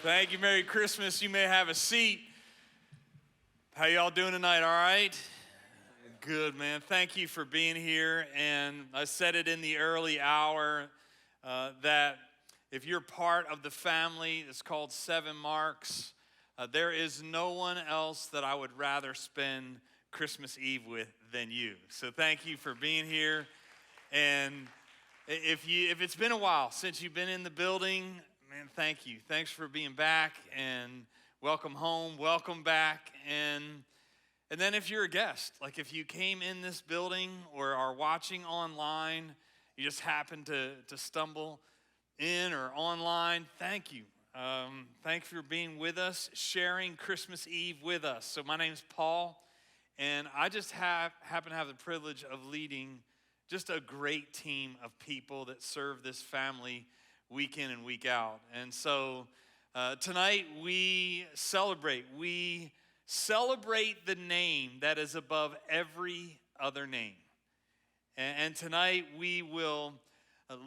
Thank you. Merry Christmas. You may have a seat. How y'all doing tonight? All right? Good, man. Thank you for being here. And I said it in the early hour that if you're part of the family, it's called Seven Marks. There is no one else that I would rather spend Christmas Eve with than you. So thank you for being here. And if it's been a while since you've been in the building, man, thank you. Thanks for being back, and welcome home, welcome back. And then if you're a guest, like if you came in this building or are watching online, you just happen to stumble in or online, thank you. Thanks for being with us, sharing Christmas Eve with us. So my name's Paul, and I just happen to have the privilege of leading just a great team of people that serve this family week in and week out. And so tonight we celebrate the name that is above every other name. And tonight we will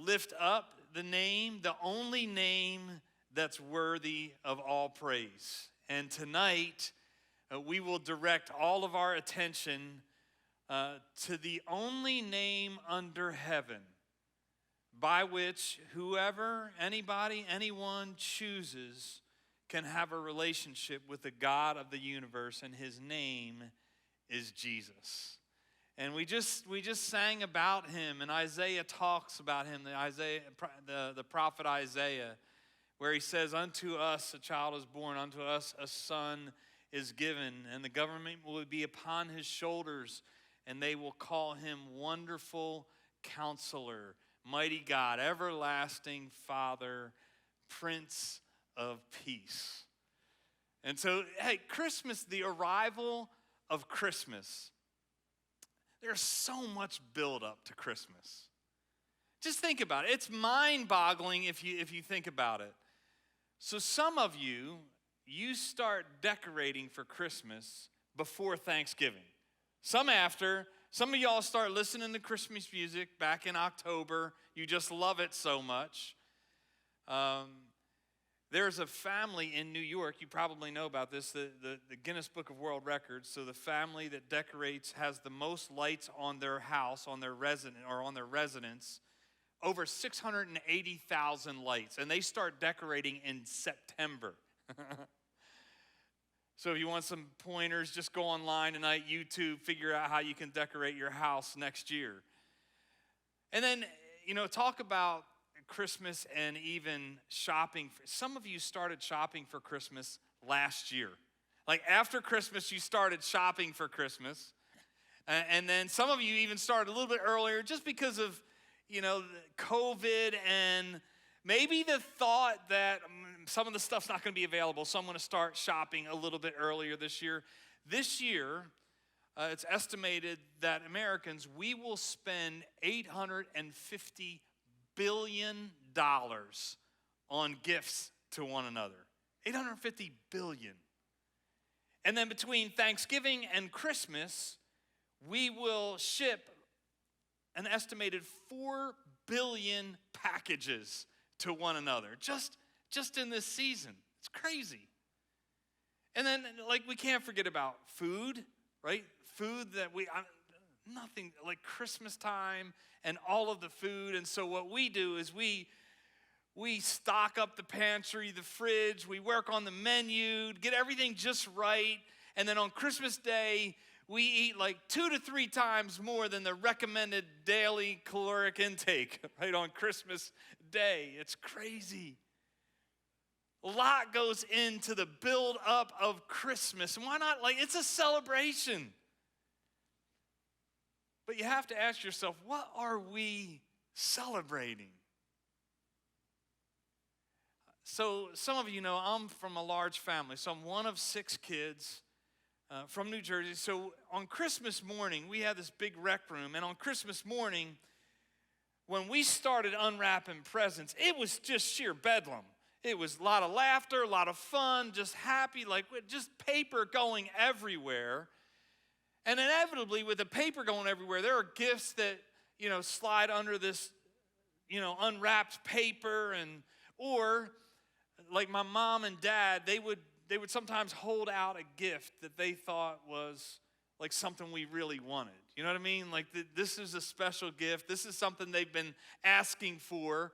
lift up the name, the only name that's worthy of all praise. And tonight we will direct all of our attention to the only name under heaven by which whoever, anybody, anyone chooses can have a relationship with the God of the universe, and his name is Jesus. And we just sang about him, and Isaiah talks about him, the prophet Isaiah, where he says, "Unto us a child is born, unto us a son is given, and the government will be upon his shoulders, and they will call him Wonderful Counselor, Mighty God, Everlasting Father, Prince of Peace." And so, hey, Christmas, the arrival of Christmas, there's so much build-up to Christmas. Just think about it. It's mind-boggling if you think about it. So some of you start decorating for Christmas before Thanksgiving. Some after. Some of y'all start listening to Christmas music back in October. You just love it so much. There's a family in New York, you probably know about this, the Guinness Book of World Records. So the family that decorates has the most lights on their house, on their residence, over 680,000 lights. And they start decorating in September. So if you want some pointers, just go online tonight, YouTube, figure out how you can decorate your house next year. And then, talk about Christmas and even shopping. Some of you started shopping for Christmas last year. Like after Christmas, you started shopping for Christmas. And then some of you even started a little bit earlier just because of, COVID and maybe the thought that some of the stuff's not going to be available, so I'm going to start shopping a little bit earlier this year. This year, it's estimated that Americans, we will spend $850 billion on gifts to one another. $850 billion. And then between Thanksgiving and Christmas, we will ship an estimated 4 billion packages to one another, just in this season. It's crazy. And then, we can't forget about food, right? Food that nothing like Christmas time and all of the food. And so what we do is we stock up the pantry, the fridge, we work on the menu, get everything just right. And then on Christmas Day, we eat 2 to 3 times more than the recommended daily caloric intake, right, on Christmas Day. It's crazy. A lot goes into the build up of Christmas. And why not? It's a celebration. But you have to ask yourself, what are we celebrating? So some of you know I'm from a large family. So I'm one of 6 kids from New Jersey. So on Christmas morning, we had this big rec room. And on Christmas morning, when we started unwrapping presents, it was just sheer bedlam. It was a lot of laughter, a lot of fun, just happy, just paper going everywhere. And inevitably, with the paper going everywhere, there are gifts that, slide under this, unwrapped paper, or like my mom and dad, they would sometimes hold out a gift that they thought was like something we really wanted. You know what I mean? Like this is a special gift. This is something they've been asking for.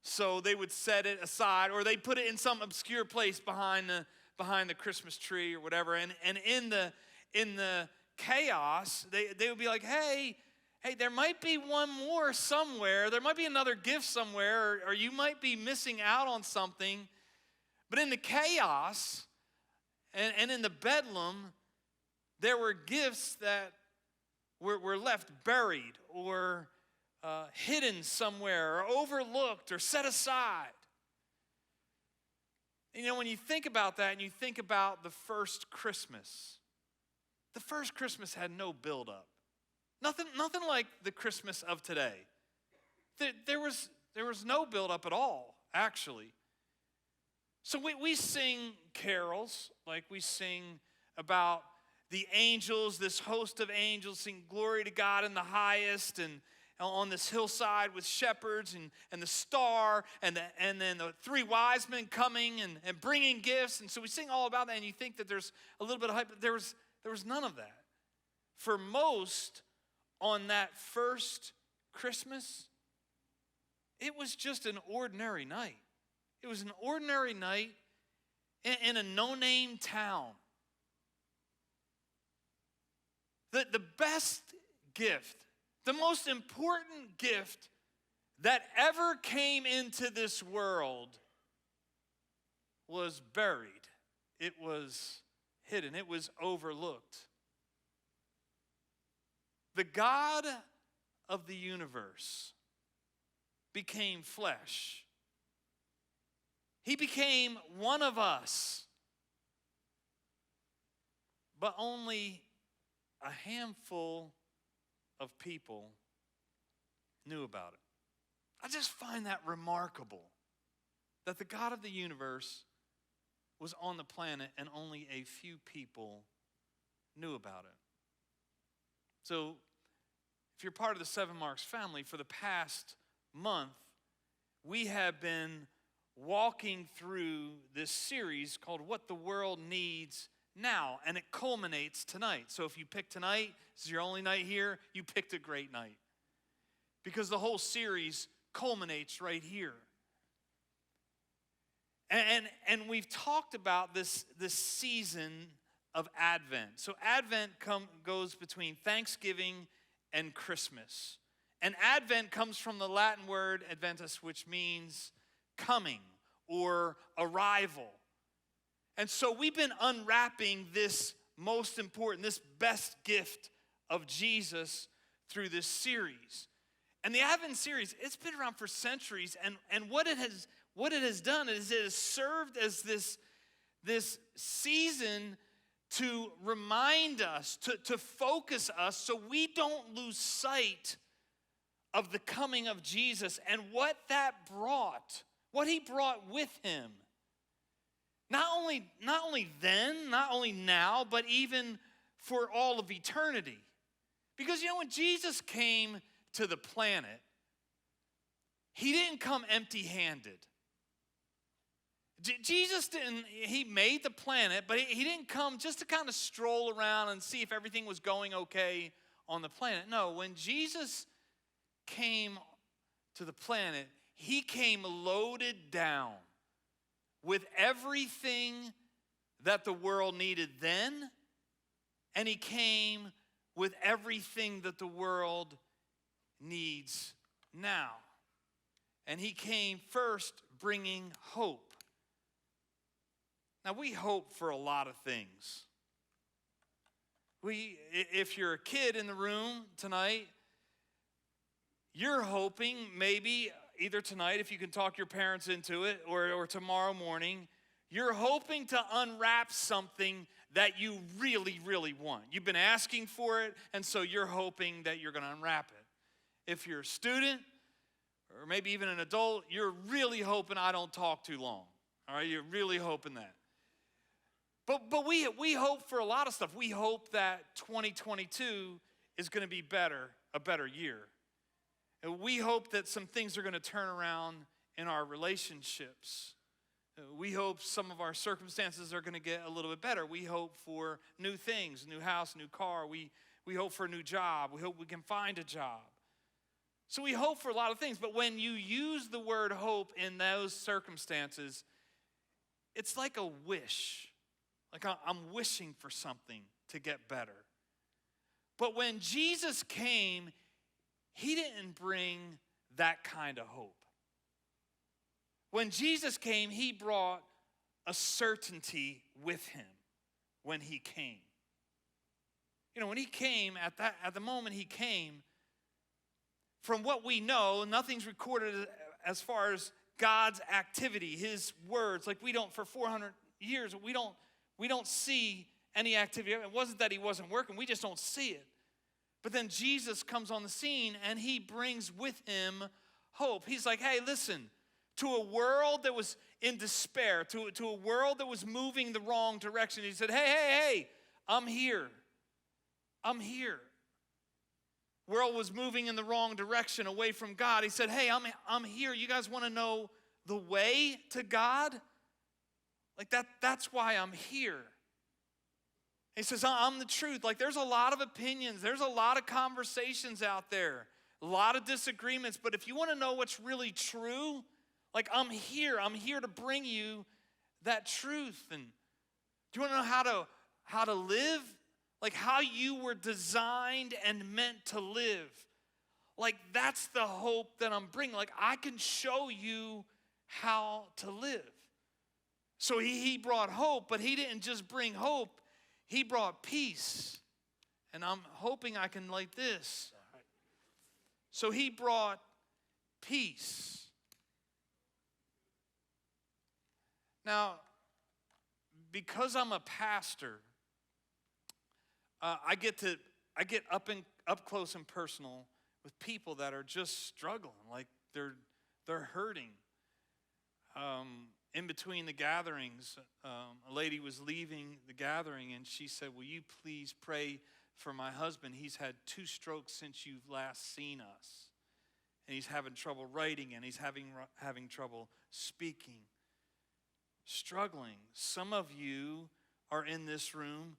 So they would set it aside, or they'd put it in some obscure place behind the Christmas tree or whatever. And in the chaos, they would be like, hey, there might be one more somewhere. There might be another gift somewhere, or you might be missing out on something. But in the chaos and in the bedlam, there were gifts that were left buried or hidden somewhere or overlooked or set aside. You know, when you think about that and you think about the first Christmas had no buildup. Nothing like the Christmas of today. There was no buildup at all, actually. So we sing carols, like we sing about the angels, this host of angels sing glory to God in the highest, and on this hillside with shepherds and the star and then the three wise men coming and bringing gifts. And so we sing all about that, and you think that there's a little bit of hype, but there was none of that. For most, on that first Christmas, it was just an ordinary night. It was an ordinary night in a no-name town. The best gift, the most important gift that ever came into this world was buried. It was hidden. It was overlooked. The God of the universe became flesh. He became one of us, but only a handful of people knew about it. I just find that remarkable that the God of the universe was on the planet and only a few people knew about it. So, if you're part of the Seven Marks family, for the past month, we have been walking through this series called What the World Needs Now, and it culminates tonight. So if you pick tonight, this is your only night here, you picked a great night. Because the whole series culminates right here. And we've talked about this season of Advent. So Advent goes between Thanksgiving and Christmas. And Advent comes from the Latin word adventus, which means coming or arrival. And so we've been unwrapping this most important, this best gift of Jesus through this series. And the Advent series, it's been around for centuries, and what it has done is it has served as this season to remind us, to focus us so we don't lose sight of the coming of Jesus and what that brought, what he brought with him. Not only then, not only now, but even for all of eternity. Because you know, when Jesus came to the planet, he didn't come empty-handed. Jesus he made the planet, but he didn't come just to kind of stroll around and see if everything was going okay on the planet. No, when Jesus came to the planet, he came loaded down with everything that the world needed then, and he came with everything that the world needs now. And he came first bringing hope. Now, we hope for a lot of things. If you're a kid in the room tonight, you're hoping maybe either tonight, if you can talk your parents into it, or tomorrow morning, you're hoping to unwrap something that you really, really want. You've been asking for it, and so you're hoping that you're going to unwrap it. If you're a student, or maybe even an adult, you're really hoping I don't talk too long. All right, you're really hoping that. But we hope for a lot of stuff. We hope that 2022 is going to be a better year. And we hope that some things are going to turn around in our relationships. We hope some of our circumstances are going to get a little bit better. We hope for new things, new house, new car. We hope for a new job. We hope we can find a job. So we hope for a lot of things, but when you use the word hope in those circumstances, it's like a wish. Like I'm wishing for something to get better. But when Jesus came, he didn't bring that kind of hope. When Jesus came, he brought a certainty with him when he came. You know, when he came, at the moment he came, from what we know, nothing's recorded as far as God's activity, his words. Like we don't, for 400 years, we don't see any activity. It wasn't that he wasn't working, we just don't see it. But then Jesus comes on the scene and he brings with him hope. He's like, hey, listen, to a world that was in despair, to a world that was moving the wrong direction, he said, hey, I'm here. I'm here. World was moving in the wrong direction, away from God. He said, hey, I'm here. You guys want to know the way to God? Like that's why I'm here. He says, I'm the truth. Like there's a lot of opinions. There's a lot of conversations out there. A lot of disagreements. But if you want to know what's really true, like I'm here. I'm here to bring you that truth. And do you want to know how to live? Like how you were designed and meant to live. Like that's the hope that I'm bringing. Like I can show you how to live. So he brought hope, but he didn't just bring hope. He brought peace. And I'm hoping I can like this. So he brought peace. Now, because I'm a pastor, I get up close and personal with people that are just struggling, like they're hurting. In between the gatherings, a lady was leaving the gathering and she said, will you please pray for my husband? He's had 2 strokes since you've last seen us. And he's having trouble writing and he's having trouble speaking. Struggling. Some of you are in this room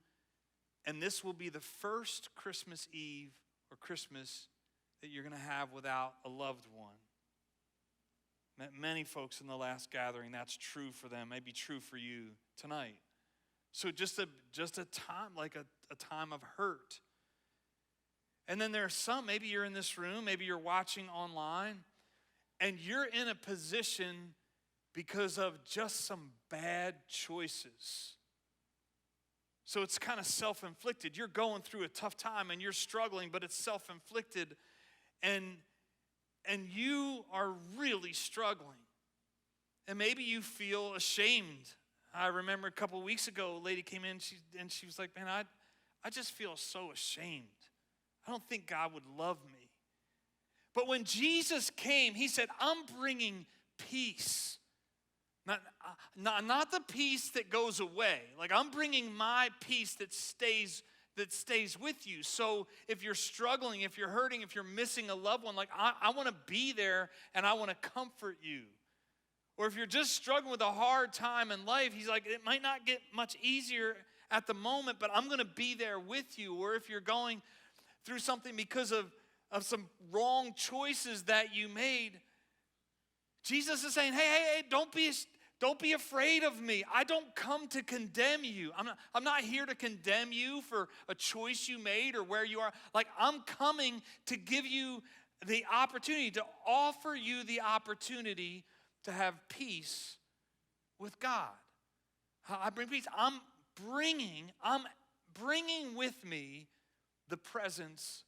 and this will be the first Christmas Eve or Christmas that you're going to have without a loved one. Met many folks in the last gathering, that's true for them, may be true for you tonight. So just a time, like a time of hurt. And then there are some, maybe you're in this room, maybe you're watching online, and you're in a position because of just some bad choices. So it's kind of self-inflicted. You're going through a tough time and you're struggling, but it's self-inflicted. And you are really struggling. And maybe you feel ashamed. I remember a couple weeks ago, a lady came in and she was like, man, I just feel so ashamed. I don't think God would love me. But when Jesus came, he said, I'm bringing peace. Not the peace that goes away. Like I'm bringing my peace that stays with you. So if you're struggling, if you're hurting, if you're missing a loved one, like I want to be there and I want to comfort you. Or if you're just struggling with a hard time in life, he's like, it might not get much easier at the moment, but I'm going to be there with you. Or if you're going through something because of some wrong choices that you made, Jesus is saying, hey, don't be afraid of me. I don't come to condemn you. I'm not here to condemn you for a choice you made or where you are. Like I'm coming to give you the opportunity, to offer you the opportunity to have peace with God. I bring peace. I'm bringing with me the presence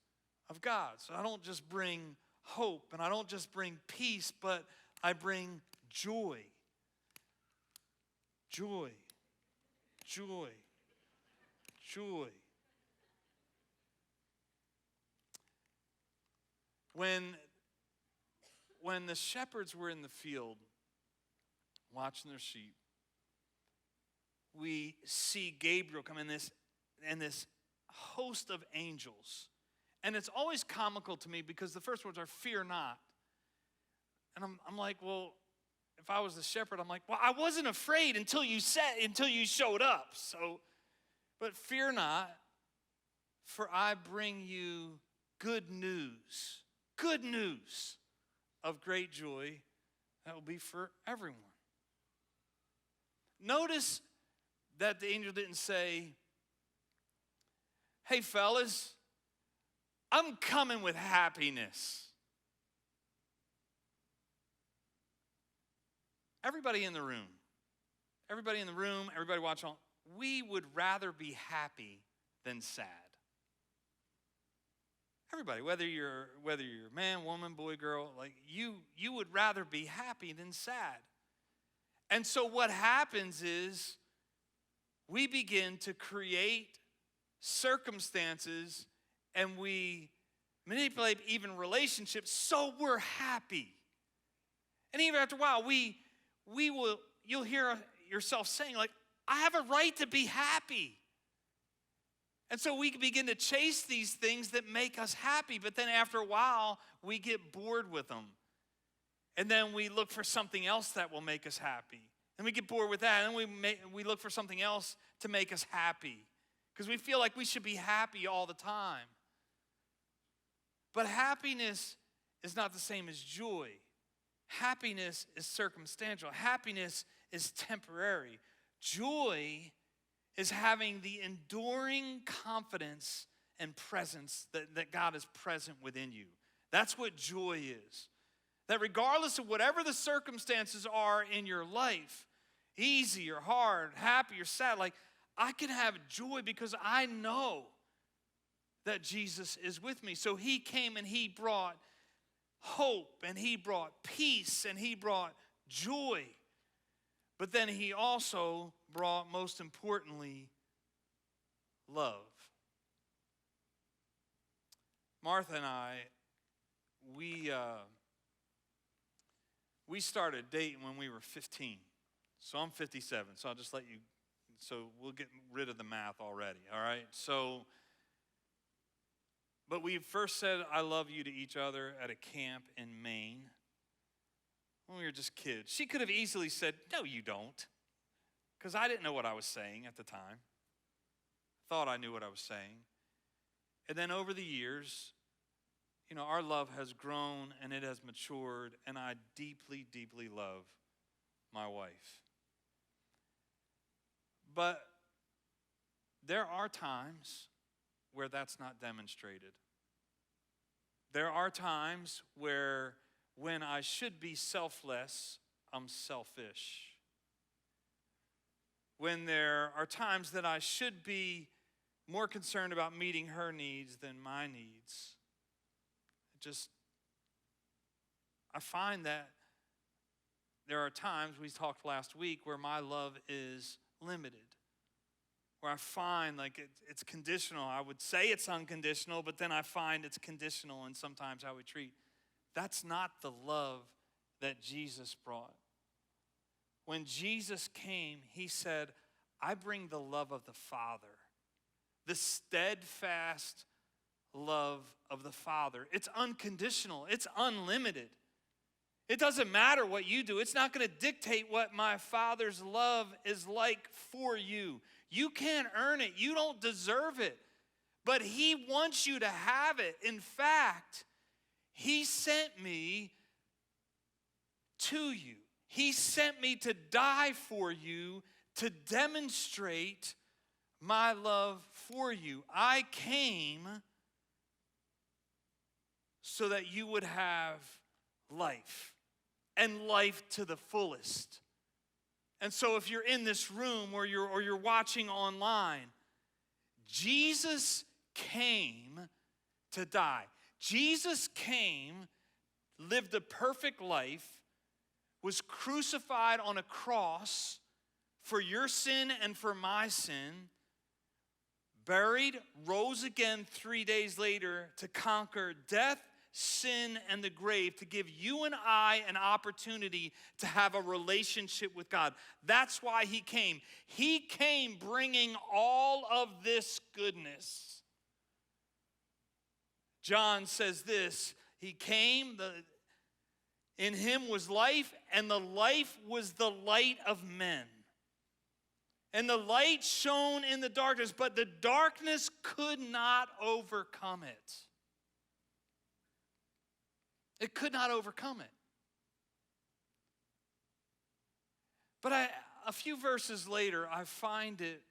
of God. So I don't just bring hope and I don't just bring peace, but I bring joy. Joy, joy, joy. When the shepherds were in the field watching their sheep, we see Gabriel come in this host of angels. And it's always comical to me because the first words are, fear not. And I'm like, well, if I was the shepherd, I'm like, well, I wasn't afraid until you showed up. So, but fear not, for I bring you good news of great joy that will be for everyone. Notice that the angel didn't say, hey, fellas, I'm coming with happiness. Everybody in the room, everybody watching, we would rather be happy than sad. Everybody, whether you're man, woman, boy, girl, like you would rather be happy than sad. And so what happens is we begin to create circumstances and we manipulate even relationships so we're happy. And even after a while, you'll hear yourself saying, like, I have a right to be happy. And so we begin to chase these things that make us happy, but then after a while, we get bored with them. And then we look for something else that will make us happy. And we get bored with that, and we look for something else to make us happy. Because we feel like we should be happy all the time. But happiness is not the same as joy. Happiness is circumstantial. Happiness is temporary. Joy is having the enduring confidence and presence that God is present within you. That's what joy is. That regardless of whatever the circumstances are in your life, easy or hard, happy or sad, like I can have joy because I know that Jesus is with me. So he came and he brought hope and he brought peace and he brought joy. But then he also brought, most importantly, love. Martha and I, we started dating when we were 15. So I'm 57, so I'll just let you, so we'll get rid of the math already, all right? But we first said I love you to each other at a camp in Maine when we were just kids. She could have easily said, no, you don't, because I didn't know what I was saying at the time. Thought I knew what I was saying. And then over the years, our love has grown and it has matured, and I deeply, deeply love my wife. But there are times where that's not demonstrated. There are times where when I should be selfless, I'm selfish. When there are times that I should be more concerned about meeting her needs than my needs. I find that there are times, we talked last week, where my love is limited. Where I find like it's conditional. I would say it's unconditional, but then I find it's conditional in sometimes how we treat. That's not the love that Jesus brought. When Jesus came, he said, I bring the love of the Father. The steadfast love of the Father. It's unconditional. It's unlimited. It doesn't matter what you do. It's not going to dictate what my Father's love is like for you. You can't earn it. You don't deserve it. But he wants you to have it. In fact, he sent me to you. He sent me to die for you, to demonstrate my love for you. I came so that you would have life, and life to the fullest. And so if you're in this room or you're watching online, Jesus came to die. Jesus came, lived a perfect life, was crucified on a cross for your sin and for my sin, buried, rose again 3 days later to conquer death, sin, and the grave, to give you and I an opportunity to have a relationship with God. That's why he came. He came bringing all of this goodness. John says this, he came, In him was life, and the life was the light of men. And the light shone in the darkness, but the darkness could not overcome it. It could not overcome it. But a few verses later, I find it,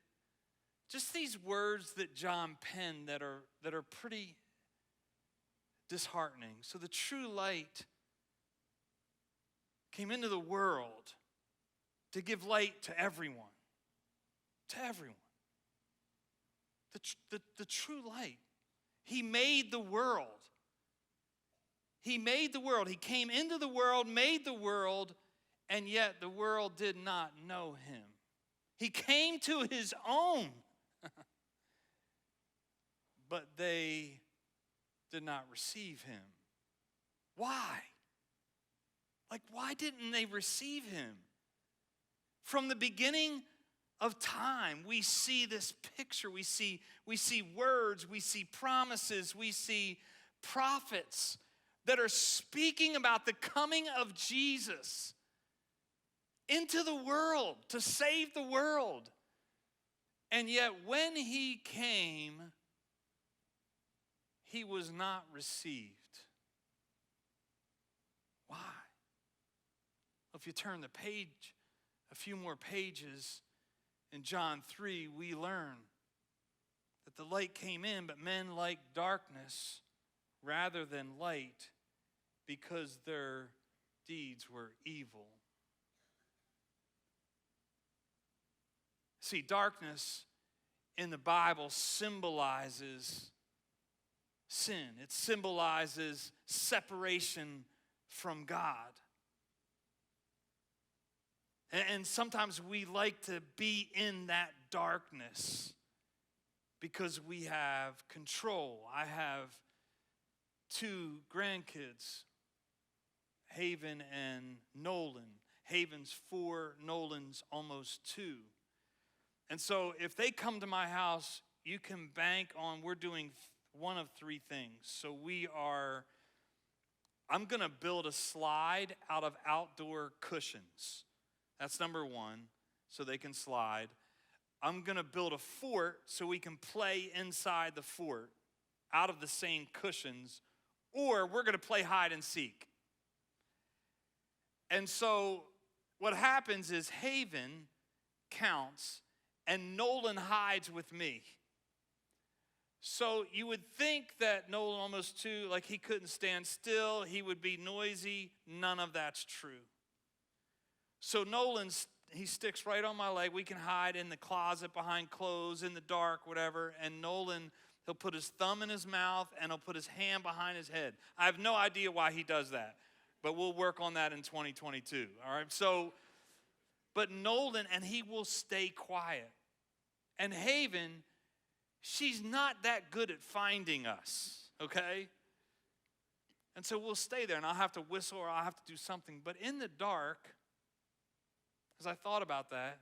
just these words that John penned that are pretty disheartening. So the true light came into the world to give light to everyone. To everyone. The true light. He made the world. He made the world. He came into the world, made the world, and yet the world did not know him. He came to his own, but they did not receive him. Why? Like, why didn't they receive him? From the beginning of time, we see this picture. We see words, we see promises, we see prophets that are speaking about the coming of Jesus into the world to save the world. And yet when he came, he was not received. Why? If you turn the page, a few more pages, in John 3, we learn that the light came in, but men liked darkness rather than light because their deeds were evil. See, darkness in the Bible symbolizes sin. It symbolizes separation from God. And sometimes we like to be in that darkness because we have control. I have 2 grandkids, Haven and Nolan. Haven's 4, Nolan's almost 2. And so if they come to my house, you can bank on we're doing one of 3 things. So I'm going to build a slide out of outdoor cushions. That's number 1, so they can slide. I'm going to build a fort so we can play inside the fort out of the same cushions, or we're going to play hide and seek. And so what happens is Haven counts and Nolan hides with me. So you would think that Nolan, almost 2, like he couldn't stand still, he would be noisy. None of that's true. So Nolan, he sticks right on my leg. We can hide in the closet behind clothes, in the dark, whatever. And Nolan, he'll put his thumb in his mouth and he'll put his hand behind his head. I have no idea why he does that, but we'll work on that in 2022, all right? So, but Nolan, and he will stay quiet. And Haven, she's not that good at finding us, okay? And so we'll stay there, and I'll have to whistle or I'll have to do something. But in the dark, as I thought about that,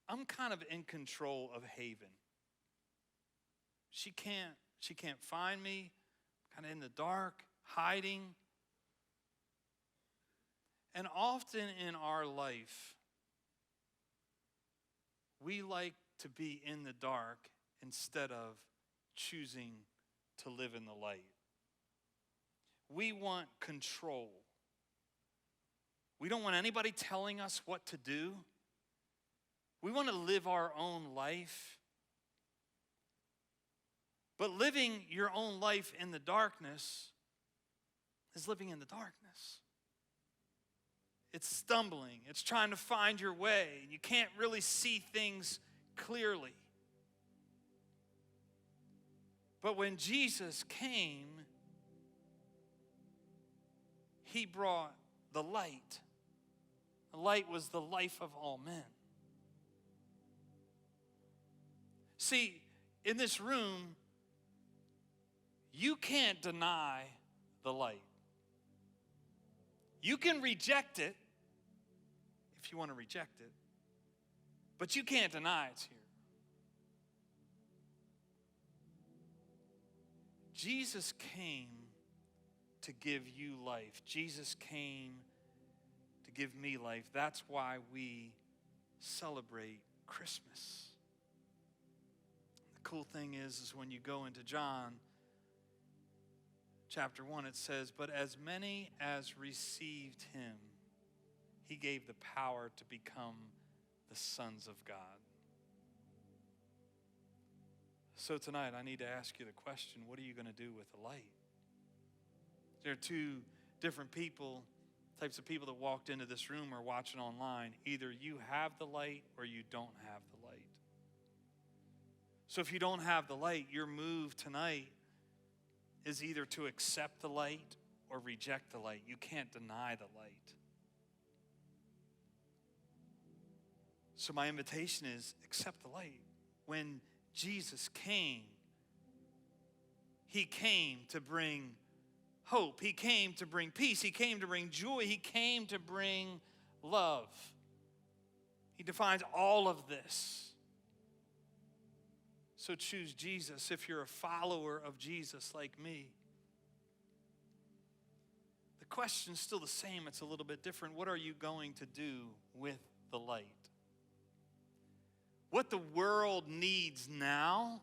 I'm kind of in control of Haven. She can't find me, kind of in the dark, hiding. And often in our life, we like to be in the dark instead of choosing to live in the light. We want control. We don't want anybody telling us what to do. We want to live our own life. But living your own life in the darkness is living in the darkness. It's stumbling. It's trying to find your way. You can't really see things clearly. But when Jesus came, he brought the light. The light was the life of all men. See, in this room, you can't deny the light. You can reject it if you want to reject it, but you can't deny it's here. Jesus came to give you life. Jesus came to give me life. That's why we celebrate Christmas. The cool thing is when you go into John chapter 1, it says, "But as many as received him, he gave the power to become the sons of God." So tonight, I need to ask you the question, what are you going to do with the light? There are two different types of people that walked into this room or watching online. Either you have the light or you don't have the light. So if you don't have the light, your move tonight is either to accept the light or reject the light. You can't deny the light. So my invitation is accept the light. When Jesus came, he came to bring hope. He came to bring peace. He came to bring joy. He came to bring love. He defines all of this. So choose Jesus if you're a follower of Jesus like me. The question's still the same. It's a little bit different. What are you going to do with the light? What the world needs now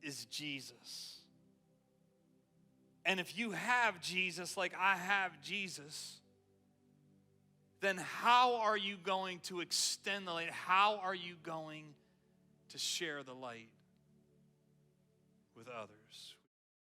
is Jesus. And if you have Jesus like I have Jesus, then how are you going to extend the light? How are you going to share the light with others?